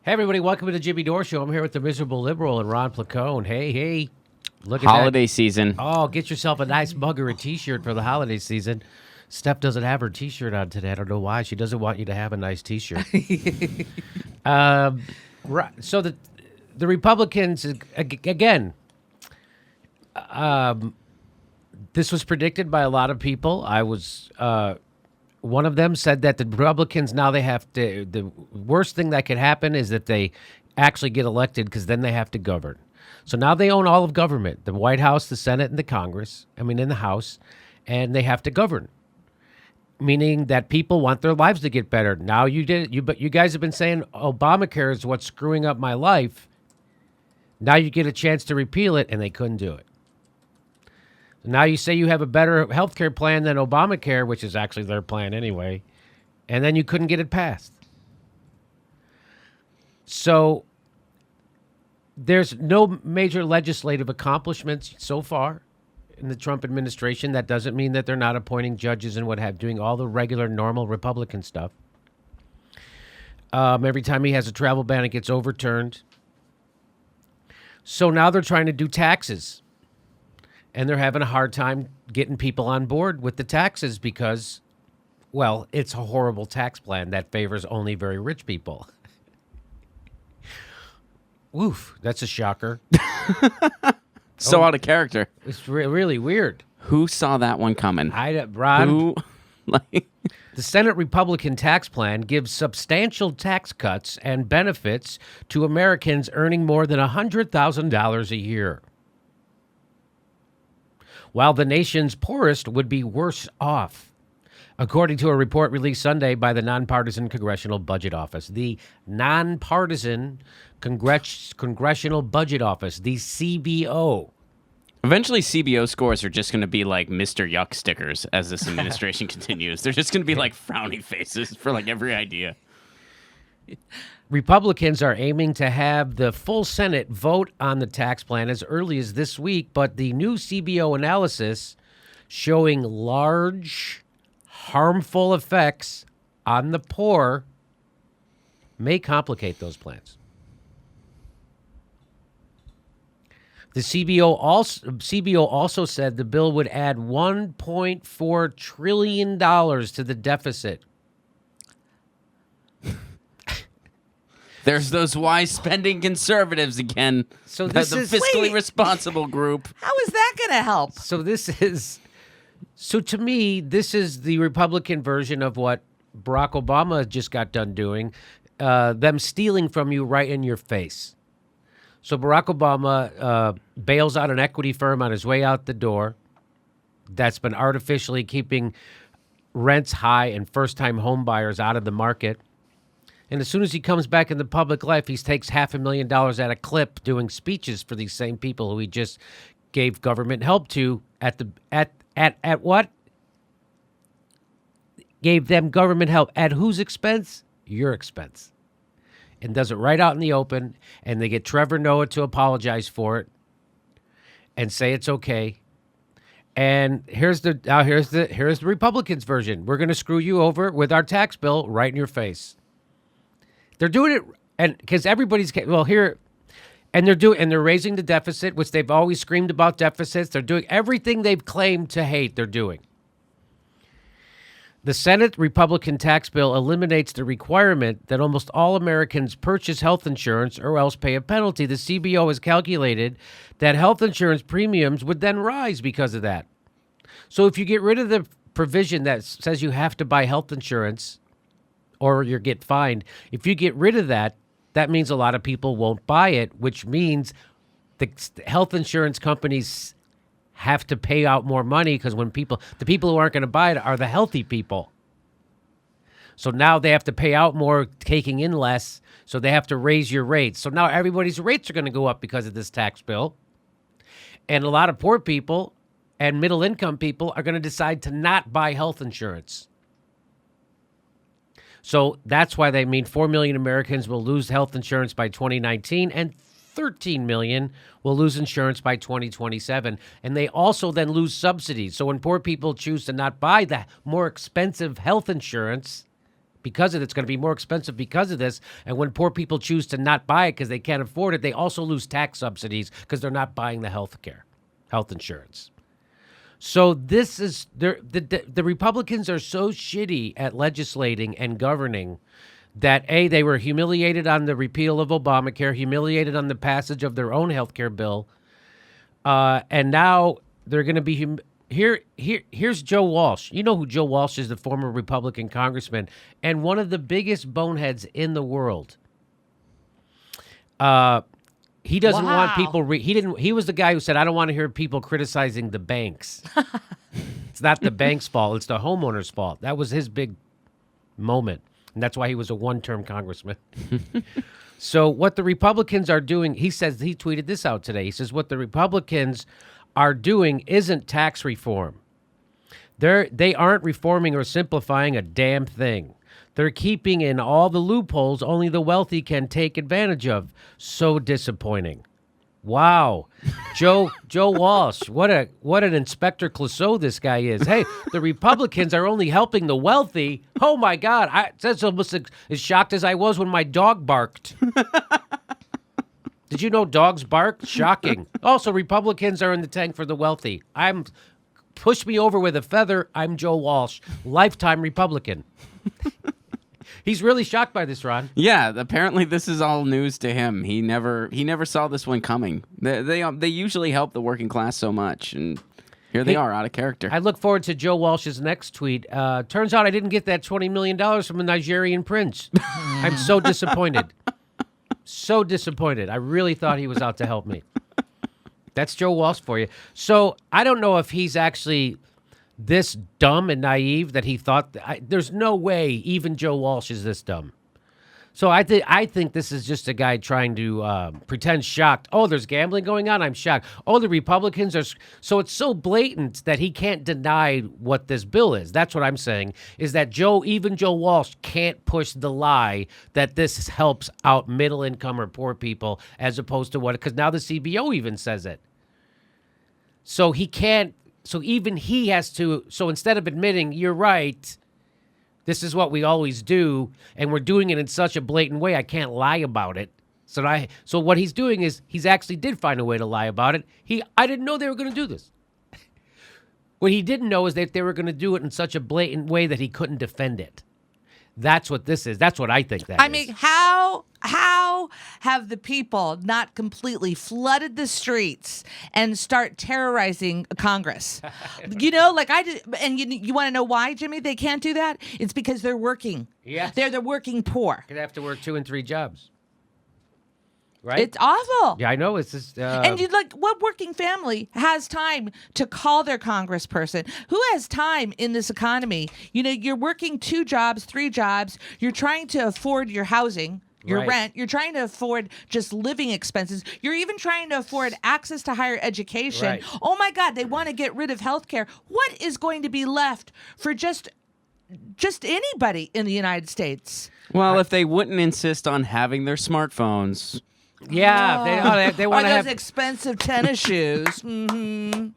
Hey, everybody, welcome to the Jimmy Dore Show. I'm here with the miserable liberal and Ron Placone. Hey, look at Holiday that. season. Oh, get yourself a nice mug or a T-shirt for the holiday season. Steph doesn't have her T-shirt on today. I don't know why. She doesn't want you to have a nice T-shirt. So the Republicans, again, this was predicted by a lot of people. I was... one of them said that the Republicans now they have to. The worst thing that could happen is that they actually get elected because then they have to govern. So now they own all of government: the White House, the Senate, and the Congress. I mean, in the House, and they have to govern, meaning that people want their lives to get better. Now but you guys have been saying Obamacare is what's screwing up my life. Now you get a chance to repeal it, and they couldn't do it. Now you say you have a better health care plan than Obamacare, which is actually their plan anyway, and then you couldn't get it passed. So there's no major legislative accomplishments so far in the Trump administration. That doesn't mean that they're not appointing judges and doing all the regular, normal Republican stuff. Every time he has a travel ban, it gets overturned. So now they're trying to do taxes. And they're having a hard time getting people on board with the taxes because, well, it's a horrible tax plan that favors only very rich people. Oof, that's a shocker. Out of character. It's really weird. Who saw that one coming? Ron, the Senate Republican tax plan gives substantial tax cuts and benefits to Americans earning more than $100,000 a year, while the nation's poorest would be worse off, according to a report released Sunday by the Nonpartisan Congressional Budget Office. The Nonpartisan Congressional Budget Office, the CBO. Eventually, CBO scores are just going to be like Mr. Yuck stickers as this administration continues. They're just going to be like frowny faces for like every idea. Republicans are aiming to have the full Senate vote on the tax plan as early as this week, but the new CBO analysis showing large, harmful effects on the poor may complicate those plans. The CBO also said the bill would add $1.4 trillion to the deficit. There's those wise spending conservatives again. So this the is fiscally responsible group. How is that going to help? So to me, this is the Republican version of what Barack Obama just got done doing, them stealing from you right in your face. So Barack Obama bails out an equity firm on his way out the door that's been artificially keeping rents high and first-time home buyers out of the market. And as soon as he comes back in the public life, he takes $500,000 at a clip doing speeches for these same people who he just gave government help to at what? Gave them government help at whose expense? Your expense. And does it right out in the open, and they get Trevor Noah to apologize for it and say it's okay. And here's the Republicans' version. We're going to screw you over with our tax bill right in your face. They're doing it, and because everybody's here, and they're raising the deficit, which they've always screamed about deficits. They're doing everything they've claimed to hate. They're doing. The Senate Republican tax bill eliminates the requirement that almost all Americans purchase health insurance or else pay a penalty. The CBO has calculated that health insurance premiums would then rise because of that. So if you get rid of the provision that says you have to buy health insurance or you get fined, if you get rid of that, that means a lot of people won't buy it, which means the health insurance companies have to pay out more money because the people who aren't going to buy it are the healthy people. So now they have to pay out more, taking in less, so they have to raise your rates. So now everybody's rates are going to go up because of this tax bill. And a lot of poor people and middle-income people are going to decide to not buy health insurance. So that's why 4 million Americans will lose health insurance by 2019 and 13 million will lose insurance by 2027. And they also then lose subsidies. So when poor people choose to not buy the more expensive health insurance because of it. It's going to be more expensive because of this. And when poor people choose to not buy it because they can't afford it, they also lose tax subsidies because they're not buying the health insurance. So this is the Republicans are so shitty at legislating and governing that they were humiliated on the repeal of Obamacare, humiliated on the passage of their own health care bill, and now they're going to be Here's Joe Walsh. You know who Joe Walsh is, the former Republican congressman and one of the biggest boneheads in the world. He doesn't want people. He was the guy who said, "I don't want to hear people criticizing the banks." It's not the bank's fault; it's the homeowner's fault. That was his big moment, and that's why he was a one-term congressman. So what the Republicans are doing, he tweeted this out today. He says, "What the Republicans are doing isn't tax reform. They aren't reforming or simplifying a damn thing. They're keeping in all the loopholes only the wealthy can take advantage of. So disappointing." Wow. Joe Walsh, what an Inspector Clouseau this guy is. Hey, the Republicans are only helping the wealthy. Oh my God. That's almost as shocked as I was when my dog barked. Did you know dogs bark? Shocking. Also, Republicans are in the tank for the wealthy. Push me over with a feather. I'm Joe Walsh, lifetime Republican. He's really shocked by this, Ron. Yeah, apparently this is all news to him. He never saw this one coming. They usually help the working class so much, and here they are out of character. I look forward to Joe Walsh's next tweet. Turns out I didn't get that $20 million from a Nigerian prince. I'm so disappointed. So disappointed. I really thought he was out to help me. That's Joe Walsh for you. So I don't know if he's actually this dumb and naive that he thought. There's no way even Joe Walsh is this dumb. So I think this is just a guy trying to pretend shocked. Oh, there's gambling going on? I'm shocked. Oh, the Republicans are... So it's so blatant that he can't deny what this bill is. That's what I'm saying, is that even Joe Walsh can't push the lie that this helps out middle income or poor people as opposed to what... Because now the CBO even says it. So he can't... So even he has to... So instead of admitting, you're right... This is what we always do, and we're doing it in such a blatant way, I can't lie about it. So what he's doing is he's actually did find a way to lie about it. I didn't know they were going to do this. What he didn't know is that they were going to do it in such a blatant way that he couldn't defend it. That's what this is. That's what I think that is. I mean, how have the people not completely flooded the streets and start terrorizing Congress? You know, like I did, and you want to know why, Jimmy? They can't do that. It's because they're working. Yes. They're the working poor. They have to work 2 and 3 jobs. Right? It's awful. Yeah, I know. It's just, and what working family has time to call their congressperson? Who has time in this economy? You know, you're working 2 jobs, 3 jobs. You're trying to afford your housing, your Right. rent. You're trying to afford just living expenses. You're even trying to afford access to higher education. Right. Oh my God, they want to get rid of health care. What is going to be left for just anybody in the United States? Well, if they wouldn't insist on having their smartphones... Yeah, they want to those have expensive tennis shoes. Mm-hmm.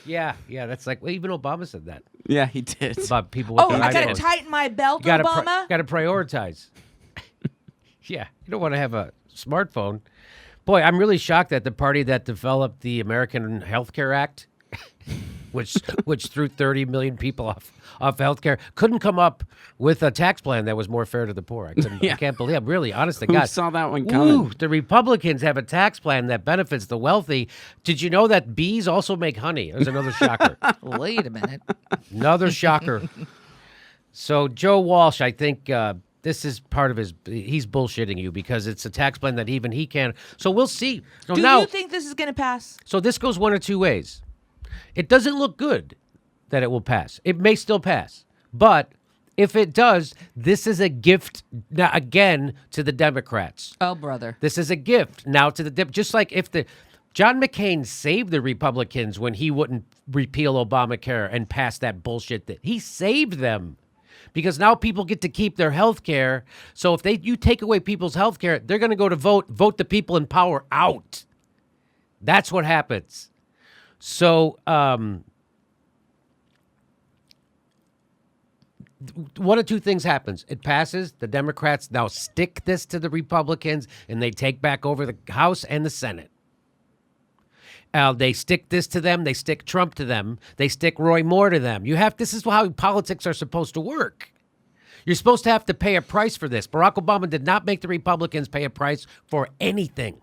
Yeah, that's like even Obama said that Yeah, he did. about people with Oh, their I got iPhones. to tighten my belt, You gotta Obama. got to prioritize. Yeah, you don't want to have a smartphone. Boy, I'm really shocked that the party that developed the American Health Care Act, which threw 30 million people off health care, couldn't come up with a tax plan that was more fair to the poor. I can't believe. I'm really honest to Who God. saw that one coming? Ooh, the Republicans have a tax plan that benefits the wealthy. Did you know that bees also make honey? There's another shocker. Wait a minute. Another shocker. So Joe Walsh, I think this is part of he's bullshitting you because it's a tax plan that even he can. So we'll see. So Do now, you think this is going to pass? so this goes one of 2 ways. It doesn't look good that it will pass. It may still pass. But if it does, this is a gift now again to the Democrats. Oh, brother. This is a gift now to the just like if John McCain saved the Republicans when he wouldn't repeal Obamacare and pass that bullshit that he saved them. Because now people get to keep their health care. So if you take away people's health care, they're going to go to vote the people in power out. That's what happens. So one of two things happens. It passes. The Democrats now stick this to the Republicans, and they take back over the House and the Senate. They stick this to them. They stick Trump to them. They stick Roy Moore to them. This is how politics are supposed to work. You're supposed to have to pay a price for this. Barack Obama did not make the Republicans pay a price for anything.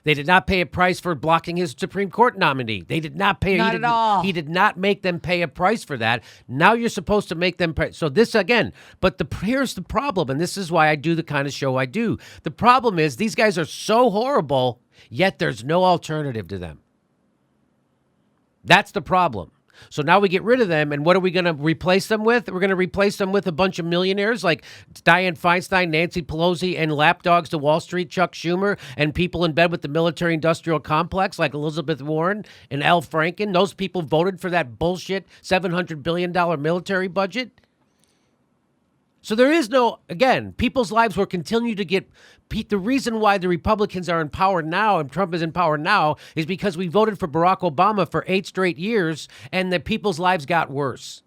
They did not pay a price for blocking his Supreme Court nominee. They did not pay. Not at all. He did not make them pay a price for that. Now you're supposed to make them pay. So this again, but here's the problem, and this is why I do the kind of show I do. The problem is these guys are so horrible, yet there's no alternative to them. That's the problem. So now we get rid of them, and what are we going to replace them with? We're going to replace them with a bunch of millionaires like Dianne Feinstein, Nancy Pelosi, and lapdogs to Wall Street, Chuck Schumer, and people in bed with the military-industrial complex like Elizabeth Warren and Al Franken. Those people voted for that bullshit $700 billion military budget. So there is no, again, people's lives will continue to get. The reason why the Republicans are in power now and Trump is in power now is because we voted for Barack Obama for 8 straight years and the people's lives got worse.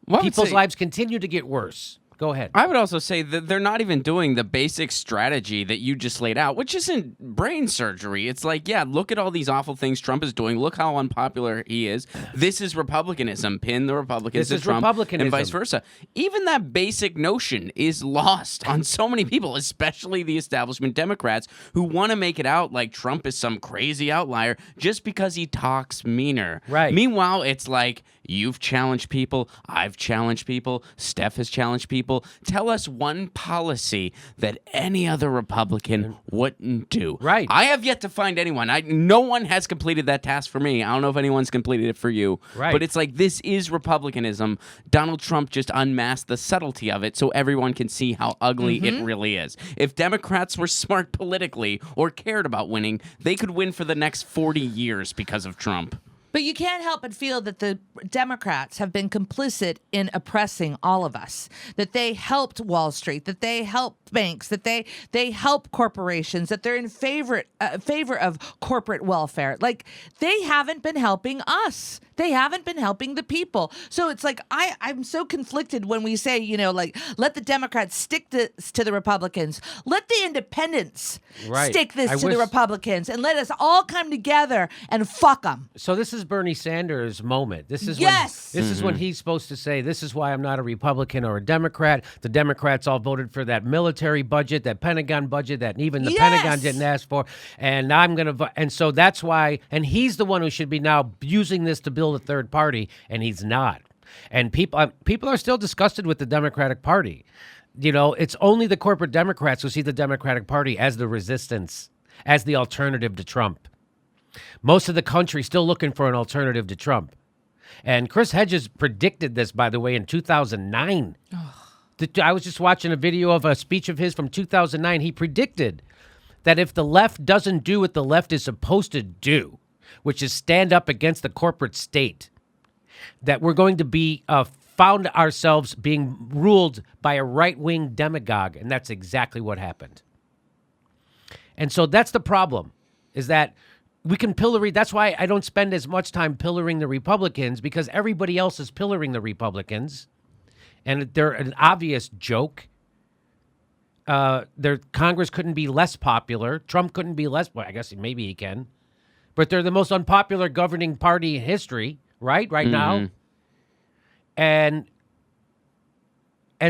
Well, People's lives continue to get worse. Go ahead. I would also say that they're not even doing the basic strategy that you just laid out, which isn't brain surgery. It's like, yeah, look at all these awful things Trump is doing. Look how unpopular he is. This is republicanism. Pin the Republicans to Trump and vice versa. Even that basic notion is lost on so many people, especially the establishment Democrats who want to make it out like Trump is some crazy outlier just because he talks meaner. Right. Meanwhile, it's like, you've challenged people. I've challenged people. Steph has challenged people. Tell us one policy that any other Republican wouldn't do. Right. I have yet to find anyone. No one has completed that task for me. I don't know if anyone's completed it for you. Right. But it's like, this is Republicanism. Donald Trump just unmasked the subtlety of it so everyone can see how ugly it really is. If Democrats were smart politically or cared about winning, they could win for the next 40 years because of Trump. But you can't help but feel that the Democrats have been complicit in oppressing all of us, that they helped Wall Street, that they helped banks, that they help corporations, that they're in favor of corporate welfare. Like, they haven't been helping us. They haven't been helping the people. So it's like, I'm so conflicted when we say, like, let the Democrats stick this to the Republicans. Let the independents stick this to the Republicans, and let us all come together and fuck them. So this is Bernie Sanders' moment. This is when he's supposed to say, this is why I'm not a Republican or a Democrat. The Democrats all voted for that military budget, that Pentagon budget that even the Pentagon didn't ask for. And I'm going to, and so that's why, and he's the one who should be now using this to build a third party, and he's not. And people are still disgusted with the Democratic Party. It's only the corporate Democrats who see the Democratic Party as the resistance, as the alternative to Trump. Most of the country still looking for an alternative to Trump. And Chris Hedges predicted this, by the way, in 2009. I was just watching a video of a speech of his from 2009. He predicted that if the left doesn't do what the left is supposed to do, which is stand up against the corporate state, that we're going to be found ourselves being ruled by a right-wing demagogue. And that's exactly what happened. And so that's the problem, is that we can pillory. That's why I don't spend as much time pillaring the Republicans, because everybody else is pillaring the Republicans. And they're an obvious joke. Their Congress couldn't be less popular. Trump couldn't be less. Well, I guess maybe he can. But they're the most unpopular governing party in history, right now. And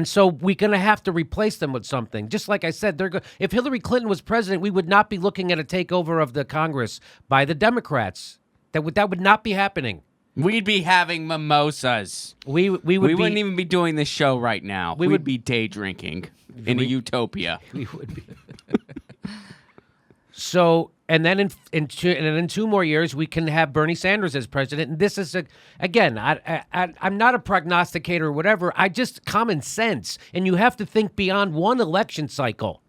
so we're going to have to replace them with something. Just like I said, if Hillary Clinton was president, we would not be looking at a takeover of the Congress by the Democrats. That would not be happening. We'd be having mimosas. We wouldn't even be doing this show right now. We would be day drinking in a utopia. We would be. So, and then in 2 more years, we can have Bernie Sanders as president. And this is, again, I'm not a prognosticator or whatever. I just common sense. And you have to think beyond one election cycle.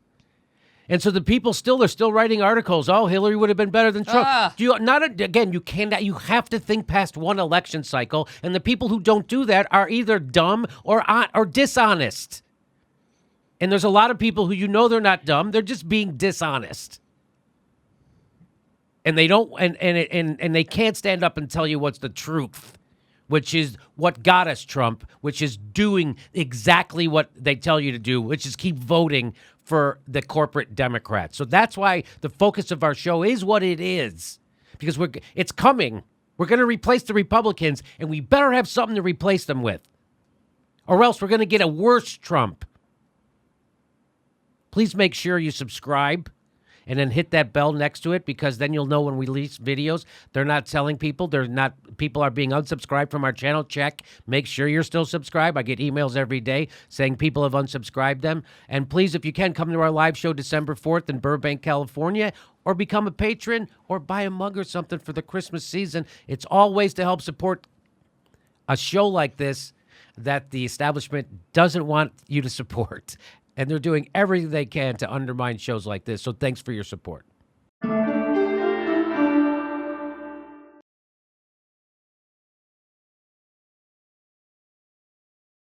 And so the people they're still writing articles. Oh, Hillary would have been better than Trump. You have to think past one election cycle. And the people who don't do that are either dumb or dishonest. And there's a lot of people who they're not dumb. They're just being dishonest. And they don't, and they can't stand up and tell you what's the truth which is what got us Trump, which is doing exactly what they tell you to do, which is keep voting for the corporate Democrats. So that's why the focus of our show is what it is, because it's coming. We're going to replace the Republicans, and we better have something to replace them with, or else we're going to get a worse Trump. Please make sure you subscribe and then hit that bell next to it, because then you'll know when we release videos. They're not telling people. People are being unsubscribed from our channel. Check. Make sure you're still subscribed. I get emails every day saying people have unsubscribed them. And please, if you can, come to our live show December 4th in Burbank, California, or become a patron or buy a mug or something for the Christmas season. It's all ways to help support a show like this that the establishment doesn't want you to support. And they're doing everything they can to undermine shows like this. So thanks for your support.